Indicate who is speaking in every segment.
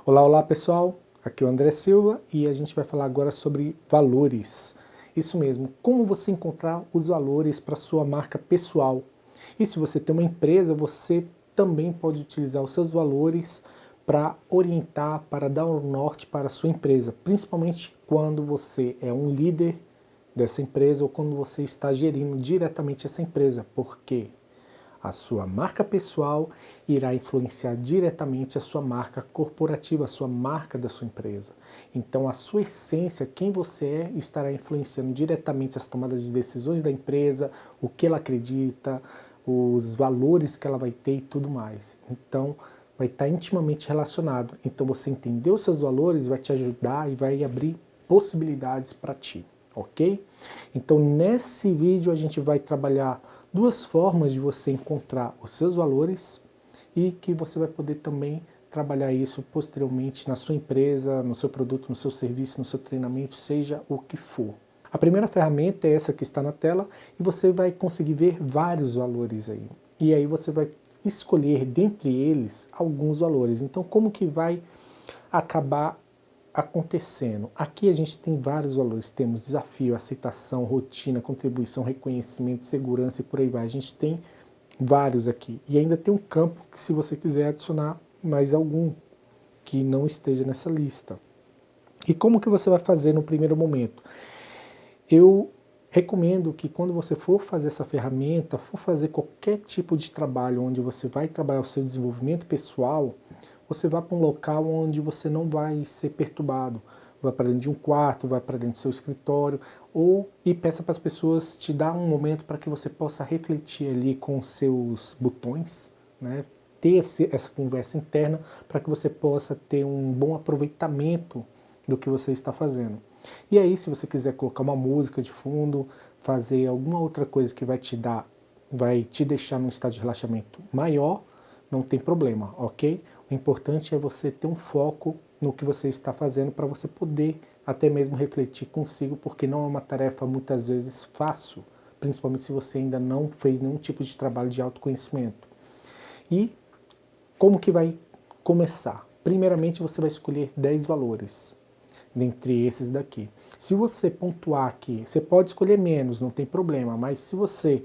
Speaker 1: Olá, olá pessoal, aqui é o André Silva e a gente vai falar agora sobre valores. Isso mesmo, como você encontrar os valores para sua marca pessoal. E se você tem uma empresa, você também pode utilizar os seus valores para orientar, para dar um norte para a sua empresa, principalmente quando você é um líder dessa empresa ou quando você está gerindo diretamente essa empresa, porque a sua marca pessoal irá influenciar diretamente a sua marca corporativa, a sua marca da sua empresa. Então, a sua essência, quem você é, estará influenciando diretamente as tomadas de decisões da empresa, o que ela acredita, os valores que ela vai ter e tudo mais. Então, vai estar intimamente relacionado. Então, você entender os seus valores vai te ajudar e vai abrir possibilidades para ti, ok? Então, nesse vídeo a gente vai trabalhar duas formas de você encontrar os seus valores e que você vai poder também trabalhar isso posteriormente na sua empresa, no seu produto, no seu serviço, no seu treinamento, seja o que for. A primeira ferramenta é essa que está na tela e você vai conseguir ver vários valores aí. E aí você vai escolher dentre eles alguns valores. Então, como que vai acabar acontecendo? Aqui a gente tem vários valores, temos desafio, aceitação, rotina, contribuição, reconhecimento, segurança e por aí vai. A gente tem vários aqui. E ainda tem um campo que se você quiser adicionar mais algum que não esteja nessa lista. E como que você vai fazer no primeiro momento? Eu recomendo que quando você for fazer essa ferramenta, for fazer qualquer tipo de trabalho onde você vai trabalhar o seu desenvolvimento pessoal, você vá para um local onde você não vai ser perturbado. Vai para dentro de um quarto, vai para dentro do seu escritório, e peça para as pessoas te dar um momento para que você possa refletir ali com os seus botões, né? Ter essa conversa interna para que você possa ter um bom aproveitamento do que você está fazendo. E aí, se você quiser colocar uma música de fundo, fazer alguma outra coisa que vai te deixar num estado de relaxamento maior, não tem problema, ok? O importante é você ter um foco no que você está fazendo para você poder até mesmo refletir consigo, porque não é uma tarefa muitas vezes fácil, principalmente se você ainda não fez nenhum tipo de trabalho de autoconhecimento. E como que vai começar? Primeiramente, você vai escolher 10 valores dentre esses daqui. Se você pontuar aqui, você pode escolher menos, não tem problema, mas se você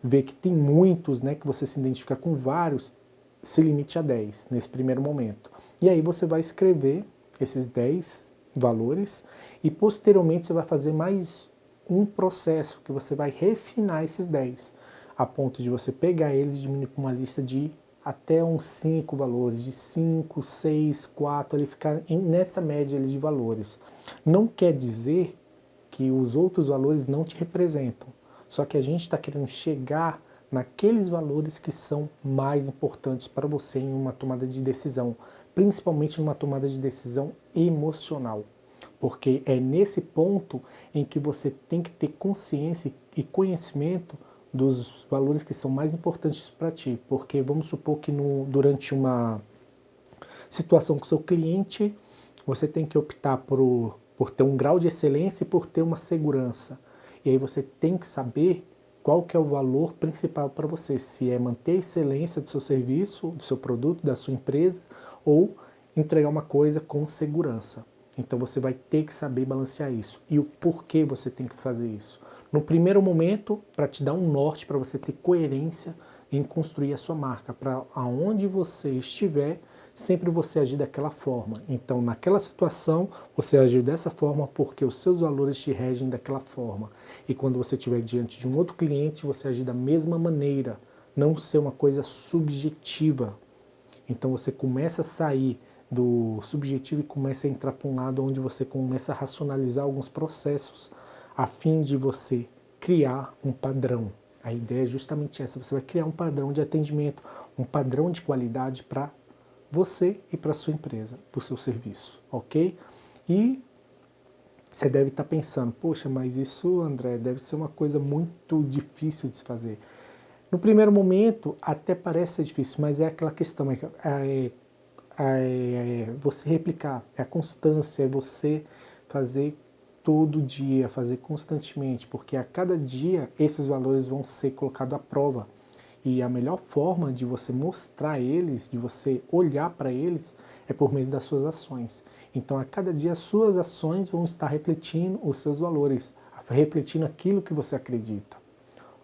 Speaker 1: vê que tem muitos, né, que você se identifica com vários, se limite a 10 nesse primeiro momento. E aí você vai escrever esses 10 valores e posteriormente você vai fazer mais um processo que você vai refinar esses 10 a ponto de você pegar eles e diminuir para uma lista de até uns 5 valores, de 5, 6, 4, ele ficar nessa média de valores. Não quer dizer que os outros valores não te representam, só que a gente está querendo chegar naqueles valores que são mais importantes para você em uma tomada de decisão, principalmente numa tomada de decisão emocional, porque é nesse ponto em que você tem que ter consciência e conhecimento dos valores que são mais importantes para ti, porque vamos supor que durante uma situação com seu cliente, você tem que optar por ter um grau de excelência e por ter uma segurança. E aí você tem que saber qual que é o valor principal para você, se é manter a excelência do seu serviço, do seu produto, da sua empresa, ou entregar uma coisa com segurança. Então você vai ter que saber balancear isso. E o porquê você tem que fazer isso. No primeiro momento, para te dar um norte, para você ter coerência em construir a sua marca, para aonde você estiver, sempre você agir daquela forma. Então, naquela situação, você agiu dessa forma porque os seus valores te regem daquela forma. E quando você estiver diante de um outro cliente, você agir da mesma maneira, não ser uma coisa subjetiva. Então, você começa a sair do subjetivo e começa a entrar para um lado onde você começa a racionalizar alguns processos, a fim de você criar um padrão. A ideia é justamente essa, você vai criar um padrão de atendimento, um padrão de qualidade para você e para a sua empresa, para o seu serviço, ok? E você deve estar pensando, poxa, mas isso, André, deve ser uma coisa muito difícil de se fazer. No primeiro momento, até parece ser difícil, mas é aquela questão, você replicar, é a constância, é você fazer todo dia, fazer constantemente, porque a cada dia esses valores vão ser colocados à prova. E a melhor forma de você mostrar eles, de você olhar para eles, é por meio das suas ações. Então, a cada dia, as suas ações vão estar refletindo os seus valores, refletindo aquilo que você acredita,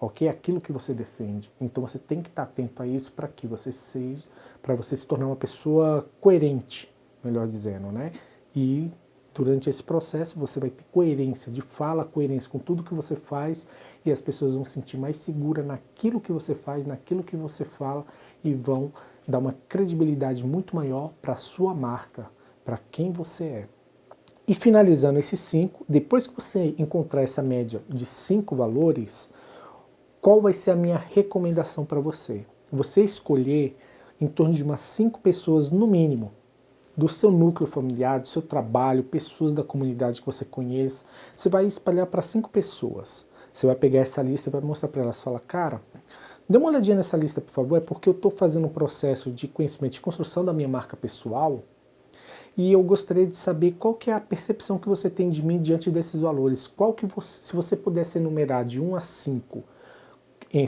Speaker 1: ok? Aquilo que você defende. Então, você tem que estar atento a isso para que você seja, para você se tornar uma pessoa coerente, melhor dizendo, né? E durante esse processo você vai ter coerência de fala, coerência com tudo que você faz, e as pessoas vão se sentir mais seguras naquilo que você faz, naquilo que você fala, e vão dar uma credibilidade muito maior para a sua marca, para quem você é. E finalizando esses 5, depois que você encontrar essa média de 5 valores, qual vai ser a minha recomendação para você? Você escolher em torno de umas 5 pessoas no mínimo, do seu núcleo familiar, do seu trabalho, pessoas da comunidade que você conhece. Você vai espalhar para 5 pessoas. Você vai pegar essa lista e vai mostrar para elas, fala, cara, dê uma olhadinha nessa lista, por favor, é porque eu estou fazendo um processo de conhecimento, de construção da minha marca pessoal, e eu gostaria de saber qual que é a percepção que você tem de mim diante desses valores. Qual que você, se você pudesse enumerar de 1 a 5,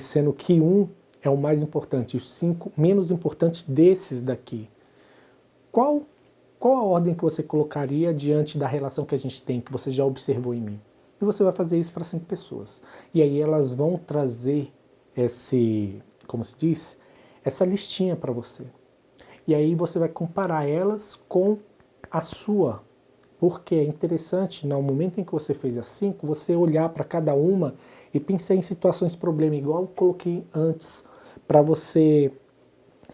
Speaker 1: sendo que 1 é o mais importante e os 5 menos importantes desses daqui, qual a ordem que você colocaria diante da relação que a gente tem, que você já observou em mim? E você vai fazer isso para 5 pessoas. E aí elas vão trazer como se diz, essa listinha para você. E aí você vai comparar elas com a sua. Porque é interessante, no momento em que você fez as 5, você olhar para cada uma e pensar em situações problema, igual eu coloquei antes, para você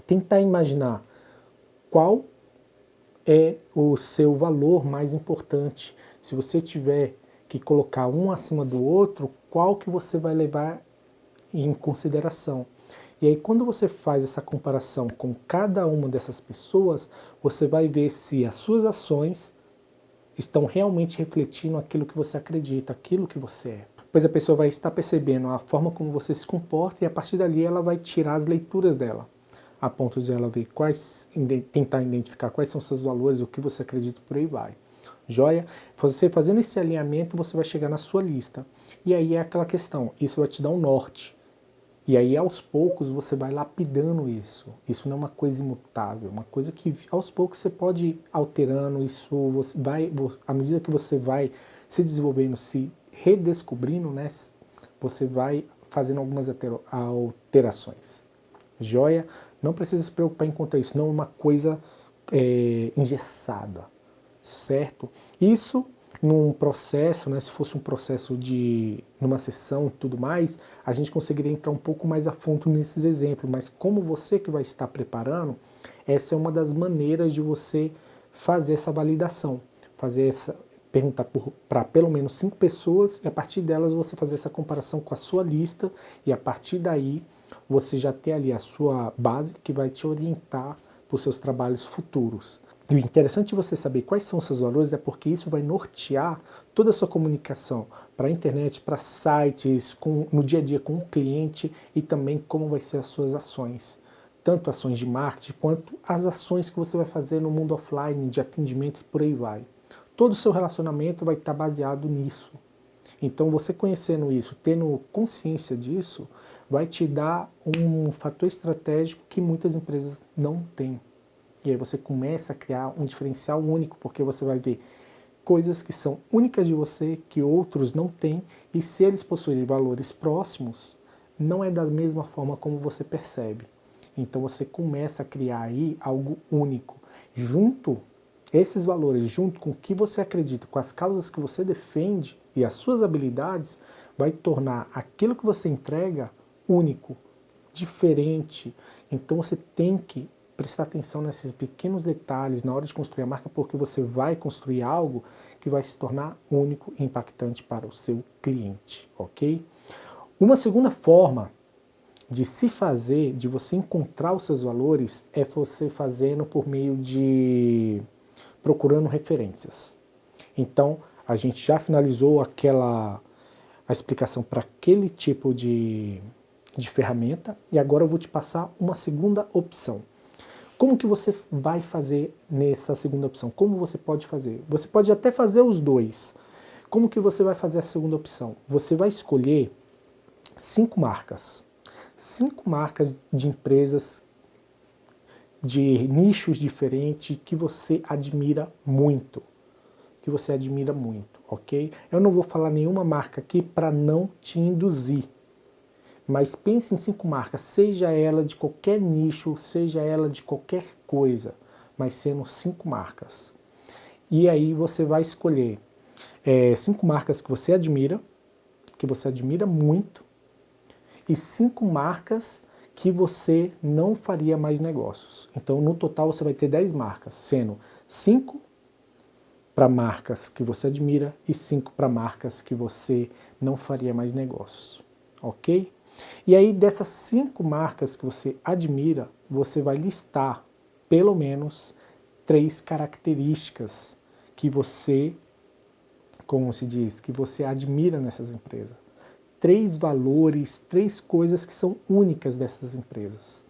Speaker 1: tentar imaginar qual é o seu valor mais importante. Se você tiver que colocar um acima do outro, qual que você vai levar em consideração? E aí, quando você faz essa comparação com cada uma dessas pessoas, você vai ver se as suas ações estão realmente refletindo aquilo que você acredita, aquilo que você é. Pois a pessoa vai estar percebendo a forma como você se comporta e a partir dali ela vai tirar as leituras dela, a ponto de ela ver tentar identificar quais são seus valores, o que você acredita, por aí vai. Joia? Você fazendo esse alinhamento, você vai chegar na sua lista. E aí é aquela questão, isso vai te dar um norte. E aí aos poucos você vai lapidando isso. Isso não é uma coisa imutável, uma coisa que aos poucos você pode ir alterando, isso você vai, à medida que você vai se desenvolvendo, se redescobrindo, né, você vai fazendo algumas alterações. Joia? Não precisa se preocupar em quanto a isso, não é uma coisa engessada, certo? Isso num processo, né, se fosse um processo numa sessão e tudo mais, a gente conseguiria entrar um pouco mais a fundo nesses exemplos, mas como você que vai estar preparando, essa é uma das maneiras de você fazer essa validação, perguntar para pelo menos 5 pessoas e a partir delas você fazer essa comparação com a sua lista e a partir daí você já ter ali a sua base que vai te orientar para os seus trabalhos futuros. E o interessante de você saber quais são os seus valores é porque isso vai nortear toda a sua comunicação para a internet, para sites, no dia a dia com o cliente e também como vai ser as suas ações. Tanto ações de marketing quanto as ações que você vai fazer no mundo offline, de atendimento e por aí vai. Todo o seu relacionamento vai estar baseado nisso. Então você conhecendo isso, tendo consciência disso, vai te dar um fator estratégico que muitas empresas não têm. E aí você começa a criar um diferencial único, porque você vai ver coisas que são únicas de você, que outros não têm, e se eles possuírem valores próximos, não é da mesma forma como você percebe. Então você começa a criar aí algo único. Esses valores, junto com o que você acredita, com as causas que você defende e as suas habilidades, vai tornar aquilo que você entrega único, diferente. Então você tem que prestar atenção nesses pequenos detalhes na hora de construir a marca, porque você vai construir algo que vai se tornar único e impactante para o seu cliente, ok? Uma segunda forma de se fazer, de você encontrar os seus valores, é você fazendo por meio de procurando referências. Então, a gente já finalizou a explicação para aquele tipo de ferramenta e agora eu vou te passar uma segunda opção. Como que você vai fazer nessa segunda opção? Como você pode fazer? Você pode até fazer os dois. Como que você vai fazer a segunda opção? Você vai escolher 5 marcas. 5 marcas de empresas de nichos diferentes que você admira muito. Ok? Eu não vou falar nenhuma marca aqui para não te induzir. Mas pense em 5 marcas, seja ela de qualquer nicho, seja ela de qualquer coisa, mas sendo 5 marcas. E aí você vai escolher 5 marcas que você admira muito, e 5 marcas que você não faria mais negócios. Então, no total, você vai ter 10 marcas, sendo 5 para marcas que você admira e 5 para marcas que você não faria mais negócios. Ok? E aí, dessas 5 marcas que você admira, você vai listar pelo menos 3 características que você, como se diz, que você admira nessas empresas. 3 valores, 3 coisas que são únicas dessas empresas.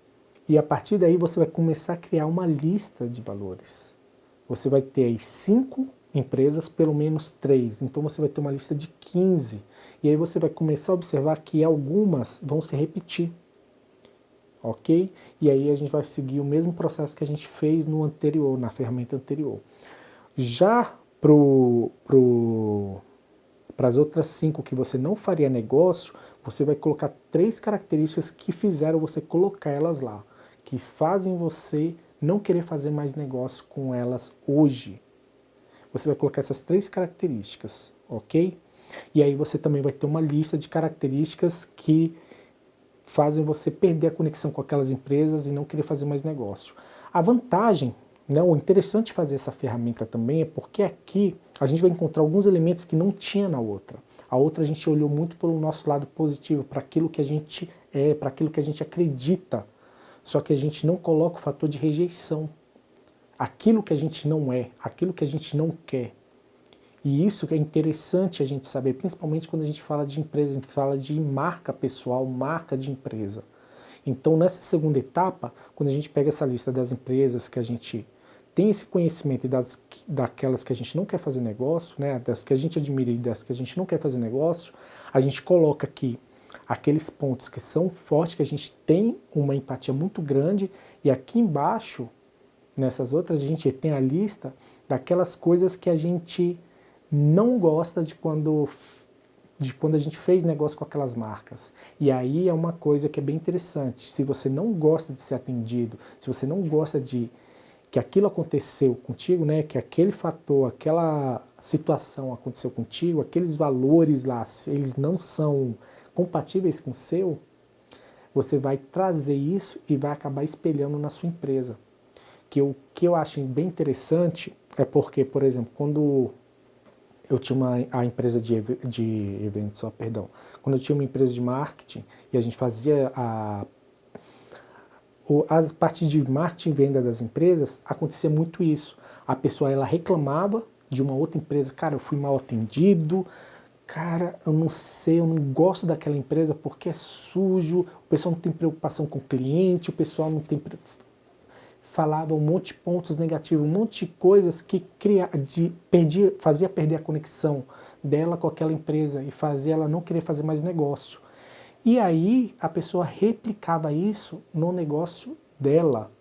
Speaker 1: E a partir daí você vai começar a criar uma lista de valores. Você vai ter aí 5 empresas, pelo menos 3. Então você vai ter uma lista de 15. E aí você vai começar a observar que algumas vão se repetir. Ok? E aí a gente vai seguir o mesmo processo que a gente fez no anterior, na ferramenta anterior. Já para as outras 5 que você não faria negócio, você vai colocar 3 características que fizeram você colocar elas lá, que fazem você não querer fazer mais negócio com elas hoje. Você vai colocar essas 3 características, ok? E aí você também vai ter uma lista de características que fazem você perder a conexão com aquelas empresas e não querer fazer mais negócio. A vantagem, né, o interessante de fazer essa ferramenta também é porque aqui a gente vai encontrar alguns elementos que não tinha na outra. A outra a gente olhou muito pelo nosso lado positivo, para aquilo que a gente é, para aquilo que a gente acredita. Só que a gente não coloca o fator de rejeição. Aquilo que a gente não é, aquilo que a gente não quer. E isso que é interessante a gente saber, principalmente quando a gente fala de empresa, a gente fala de marca pessoal, marca de empresa. Então, nessa segunda etapa, quando a gente pega essa lista das empresas que a gente tem esse conhecimento e daquelas que a gente não quer fazer negócio, né, das que a gente admira e das que a gente não quer fazer negócio, a gente coloca aqui aqueles pontos que são fortes, que a gente tem uma empatia muito grande, e aqui embaixo, nessas outras, a gente tem a lista daquelas coisas que a gente não gosta de quando a gente fez negócio com aquelas marcas. E aí é uma coisa que é bem interessante. Se você não gosta de ser atendido, se você não gosta de que aquilo aconteceu contigo, né, que aquele fator, aquela situação aconteceu contigo, aqueles valores lá, se eles não são compatíveis com o seu, você vai trazer isso e vai acabar espelhando na sua empresa. O que eu acho bem interessante é porque, por exemplo, quando eu tinha a empresa de eventos, quando eu tinha uma empresa de marketing e a gente fazia as partes de marketing e venda das empresas, acontecia muito isso. A pessoa ela reclamava de uma outra empresa, cara, eu fui mal atendido, cara, eu não sei, eu não gosto daquela empresa porque é sujo, o pessoal não tem preocupação com o cliente, o pessoal não tem falava um monte de pontos negativos, um monte de coisas que fazia perder a conexão dela com aquela empresa e fazia ela não querer fazer mais negócio. E aí a pessoa replicava isso no negócio dela.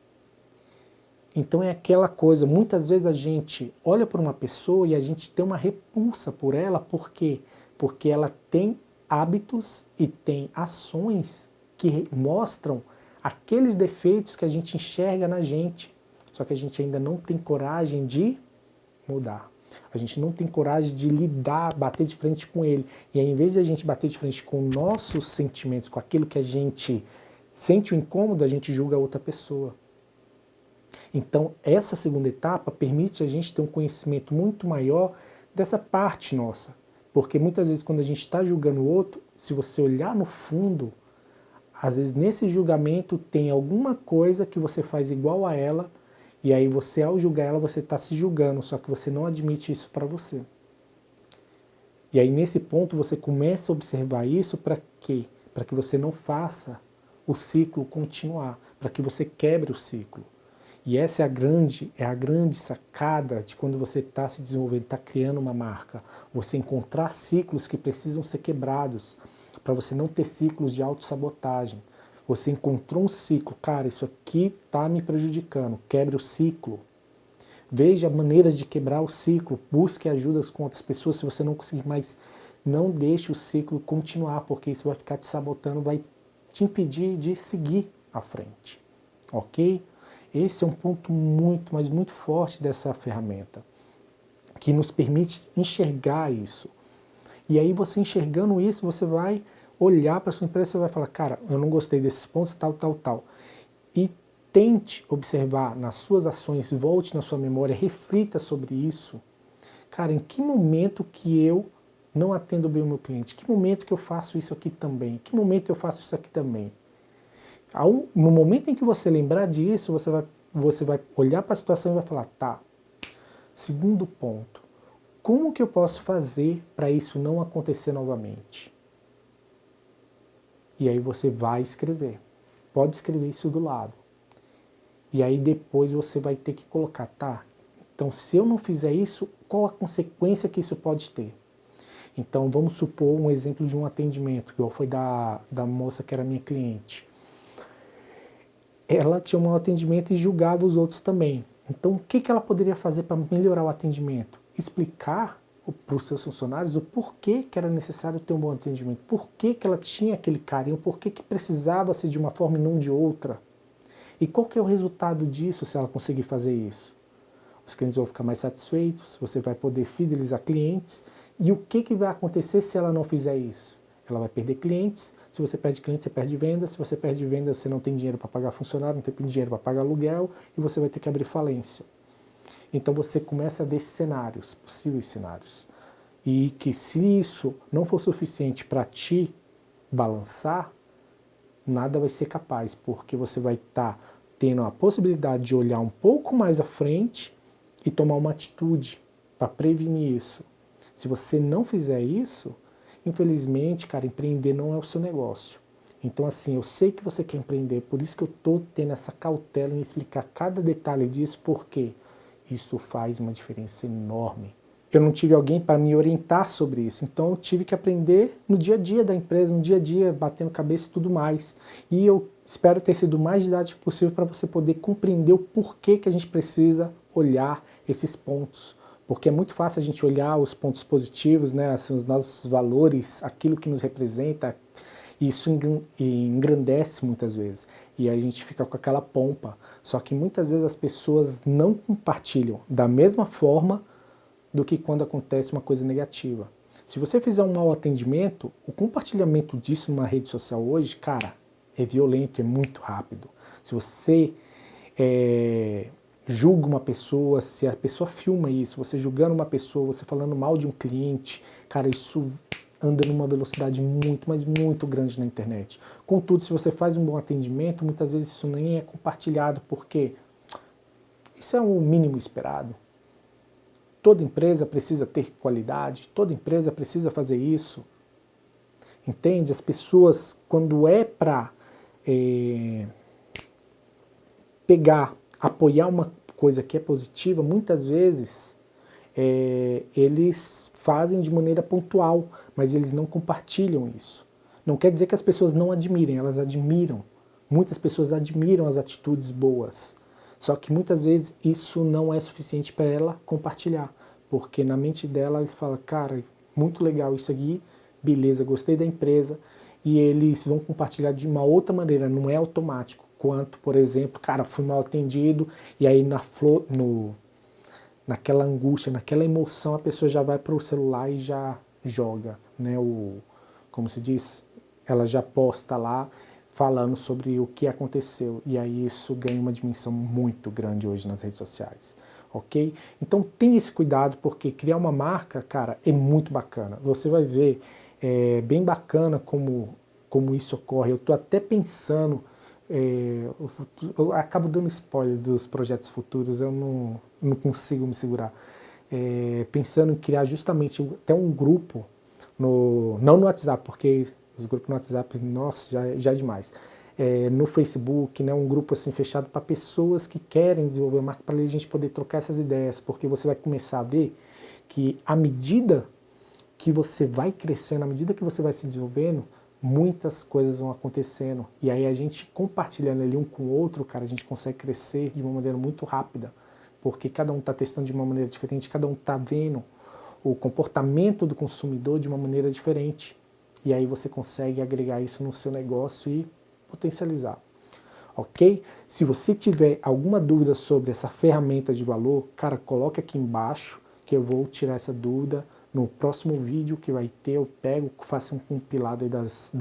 Speaker 1: Então é aquela coisa, muitas vezes a gente olha para uma pessoa e a gente tem uma repulsa por ela, por quê? Porque ela tem hábitos e tem ações que mostram aqueles defeitos que a gente enxerga na gente, só que a gente ainda não tem coragem de mudar. A gente não tem coragem de lidar, bater de frente com ele. E aí, em vez de a gente bater de frente com nossos sentimentos, com aquilo que a gente sente o incômodo, a gente julga a outra pessoa. Então, essa segunda etapa permite a gente ter um conhecimento muito maior dessa parte nossa. Porque muitas vezes quando a gente está julgando o outro, se você olhar no fundo, às vezes nesse julgamento tem alguma coisa que você faz igual a ela, e aí você, ao julgar ela, você está se julgando, só que você não admite isso para você. E aí nesse ponto você começa a observar isso para quê? Para que você não faça o ciclo continuar, para que você quebre o ciclo. E essa é a grande sacada de quando você está se desenvolvendo, está criando uma marca. Você encontrar ciclos que precisam ser quebrados, para você não ter ciclos de autossabotagem. Você encontrou um ciclo, cara, isso aqui está me prejudicando, quebre o ciclo. Veja maneiras de quebrar o ciclo, busque ajudas com outras pessoas se você não conseguir mais. Não deixe o ciclo continuar, porque isso vai ficar te sabotando, vai te impedir de seguir à frente, ok? Esse é um ponto muito, mas muito forte dessa ferramenta, que nos permite enxergar isso. E aí você enxergando isso, você vai olhar para a sua empresa e vai falar, cara, eu não gostei desses pontos, tal, tal, tal. E tente observar nas suas ações, volte na sua memória, reflita sobre isso. Cara, em que momento que eu não atendo bem o meu cliente? Que momento que eu faço isso aqui também? Que momento eu faço isso aqui também? No momento em que você lembrar disso, você vai olhar para a situação e vai falar, tá, segundo ponto, como que eu posso fazer para isso não acontecer novamente? E aí você vai escrever. Pode escrever isso do lado. E aí depois você vai ter que colocar, tá, então se eu não fizer isso, qual a consequência que isso pode ter? Então vamos supor um exemplo de um atendimento, igual foi da moça que era minha cliente. Ela tinha um mau atendimento e julgava os outros também. Então o que ela poderia fazer para melhorar o atendimento? Explicar para os seus funcionários o porquê que era necessário ter um bom atendimento, por que ela tinha aquele carinho, por que precisava ser de uma forma e não de outra. E qual que é o resultado disso se ela conseguir fazer isso? Os clientes vão ficar mais satisfeitos, você vai poder fidelizar clientes. E o que vai acontecer se ela não fizer isso? Ela vai perder clientes. Se você perde clientes, você perde vendas. Se você perde vendas, você não tem dinheiro para pagar funcionário, não tem dinheiro para pagar aluguel e você vai ter que abrir falência. Então você começa a ver cenários, possíveis cenários. E que se isso não for suficiente para te balançar, nada vai ser capaz, porque você vai estar tendo a possibilidade de olhar um pouco mais à frente e tomar uma atitude para prevenir isso. Se você não fizer isso, infelizmente, cara, empreender não é o seu negócio. Então, assim, eu sei que você quer empreender, por isso que eu estou tendo essa cautela em explicar cada detalhe disso, porque isso faz uma diferença enorme. Eu não tive alguém para me orientar sobre isso, então eu tive que aprender no dia a dia da empresa, no dia a dia, batendo cabeça e tudo mais. E eu espero ter sido o mais didático possível para você poder compreender o porquê que a gente precisa olhar esses pontos. Porque é muito fácil a gente olhar os pontos positivos, né, assim, os nossos valores, aquilo que nos representa, e isso engrandece muitas vezes. E aí a gente fica com aquela pompa. Só que muitas vezes as pessoas não compartilham da mesma forma do que quando acontece uma coisa negativa. Se você fizer um mau atendimento, o compartilhamento disso numa rede social hoje, cara, é violento, é muito rápido. Se você julga uma pessoa, se a pessoa filma isso, você julgando uma pessoa, você falando mal de um cliente, cara, isso anda numa velocidade muito, mas muito grande na internet. Contudo, se você faz um bom atendimento, muitas vezes isso nem é compartilhado, porque isso é o mínimo esperado. Toda empresa precisa ter qualidade, toda empresa precisa fazer isso. Entende? As pessoas, quando é para apoiar uma coisa que é positiva, muitas vezes eles fazem de maneira pontual, mas eles não compartilham isso. Não quer dizer que as pessoas não admirem, elas admiram. Muitas pessoas admiram as atitudes boas. Só que muitas vezes isso não é suficiente para ela compartilhar, porque na mente dela ela fala, cara, muito legal isso aqui, beleza, gostei da empresa, e eles vão compartilhar de uma outra maneira, não é automático, quanto, por exemplo, cara, fui mal atendido, e aí naquela angústia, naquela emoção, a pessoa já vai para o celular e já joga, né, como se diz, ela já posta lá, falando sobre o que aconteceu, e aí isso ganha uma dimensão muito grande hoje nas redes sociais, ok? Então tenha esse cuidado, porque criar uma marca, cara, é muito bacana. Você vai ver, é bem bacana como isso ocorre. Eu estou até pensando, eu acabo dando spoiler dos projetos futuros, eu não consigo me segurar. Pensando em criar justamente até um grupo, não no WhatsApp, porque os grupos no WhatsApp, nossa, já é demais. No Facebook, né, um grupo assim fechado para pessoas que querem desenvolver marca, para a gente poder trocar essas ideias, porque você vai começar a ver que à medida que você vai crescendo, à medida que você vai se desenvolvendo, muitas coisas vão acontecendo. E aí a gente compartilhando ali um com o outro, cara, a gente consegue crescer de uma maneira muito rápida, porque cada um está testando de uma maneira diferente, cada um está vendo o comportamento do consumidor de uma maneira diferente. E aí você consegue agregar isso no seu negócio e potencializar. Ok? Se você tiver alguma dúvida sobre essa ferramenta de valor, cara, coloque aqui embaixo que eu vou tirar essa dúvida. No próximo vídeo que vai ter, eu pego, faço um compilado aí das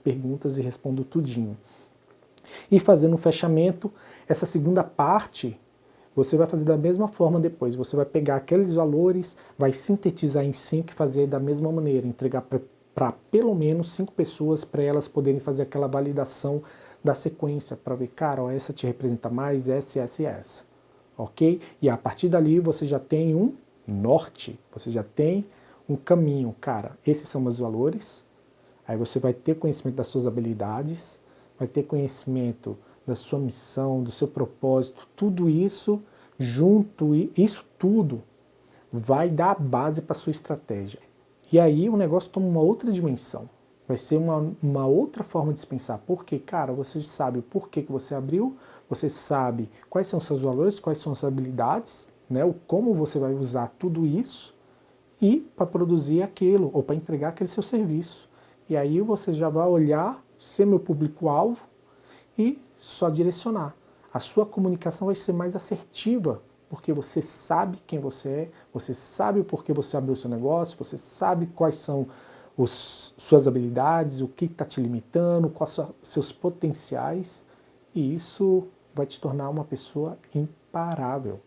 Speaker 1: perguntas e respondo tudinho. E fazendo um fechamento, essa segunda parte, você vai fazer da mesma forma depois. Você vai pegar aqueles valores, vai sintetizar em 5 e fazer da mesma maneira, entregar para pelo menos 5 pessoas, para elas poderem fazer aquela validação da sequência, para ver, cara, ó, essa te representa mais, essa, essa e essa. Ok? E a partir dali você já tem um norte, você já tem um caminho, cara, esses são meus valores, aí você vai ter conhecimento das suas habilidades, vai ter conhecimento da sua missão, do seu propósito, tudo isso junto, isso tudo vai dar a base para a sua estratégia. E aí o negócio toma uma outra dimensão, vai ser uma outra forma de se pensar, porque, cara, você sabe o porquê que você abriu, você sabe quais são os seus valores, quais são as habilidades, né, o como você vai usar tudo isso e para produzir aquilo, ou para entregar aquele seu serviço. E aí você já vai olhar, ser meu público-alvo e só direcionar. A sua comunicação vai ser mais assertiva, porque você sabe quem você sabe o porquê você abriu o seu negócio, você sabe quais são suas habilidades, o que está te limitando, quais são seus potenciais, e isso vai te tornar uma pessoa imparável.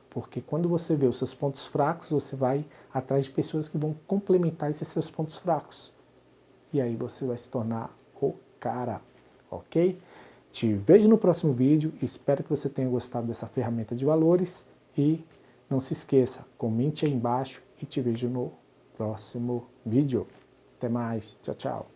Speaker 1: Porque quando você vê os seus pontos fracos, você vai atrás de pessoas que vão complementar esses seus pontos fracos. E aí você vai se tornar o cara, ok? Te vejo no próximo vídeo, espero que você tenha gostado dessa ferramenta de valores e não se esqueça, comente aí embaixo e te vejo no próximo vídeo. Até mais, tchau, tchau.